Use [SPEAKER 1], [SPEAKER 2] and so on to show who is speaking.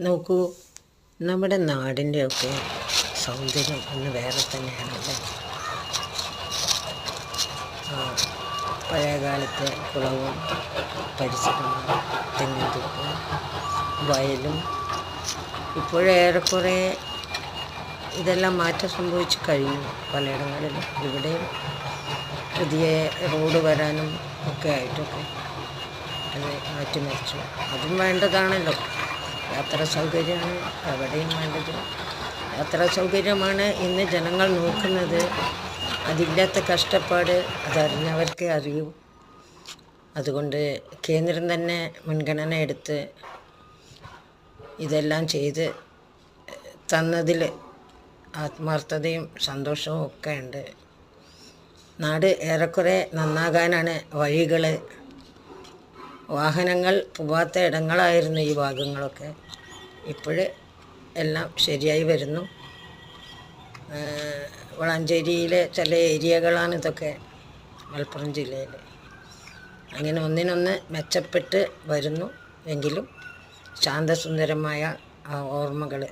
[SPEAKER 1] നോക്കൂ, നമ്മുടെ നാടിൻ്റെയൊക്കെ സൗന്ദര്യം ഒന്ന് വേറെ തന്നെയാണല്ലേ. പഴയകാലത്തെ കുളവും പരിസരവും തെങ്ങിൻതോപ്പും വയലും ഇപ്പോഴേറെക്കുറെ ഇതെല്ലാം മാറ്റം സംഭവിച്ച് കഴിഞ്ഞു. പലയിടങ്ങളിലും ഇവിടെയും പുതിയ റോഡ് വരാനും ഒക്കെ ആയിട്ടൊക്കെ അത് മാറ്റിമറിച്ചു. അതും വേണ്ടതാണല്ലോ. യാത്രാ സൗകര്യമാണ് എവിടെയും വേണ്ടത്. യാത്രാ സൗകര്യമാണ് ഇന്ന് ജനങ്ങൾ നോക്കുന്നത്. അതില്ലാത്ത കഷ്ടപ്പാട് അതറിഞ്ഞവർക്കേ അറിയൂ. അതുകൊണ്ട് കേന്ദ്രം തന്നെ മുൻഗണന എടുത്ത് ഇതെല്ലാം ചെയ്ത് തന്നതിൽ ആത്മാർത്ഥതയും സന്തോഷവും ഒക്കെ ഉണ്ട്. നാട് ഏറെക്കുറെ നന്നാകാനാണ് വഴികൾ. വാഹനങ്ങൾ പോവാത്ത ഇടങ്ങളായിരുന്നു ഈ ഭാഗങ്ങളൊക്കെ. ഇപ്പോൾ എല്ലാം ശരിയായി വരുന്നു. വളാഞ്ചേരിയിലെ ചില ഏരിയകളാണ് ഇതൊക്കെ, മലപ്പുറം ജില്ലയിൽ. അങ്ങനെ ഒന്നിനൊന്ന് മെച്ചപ്പെട്ട് വരുന്നു. എങ്കിലും ശാന്തസുന്ദരമായ ആ ഓർമ്മകൾ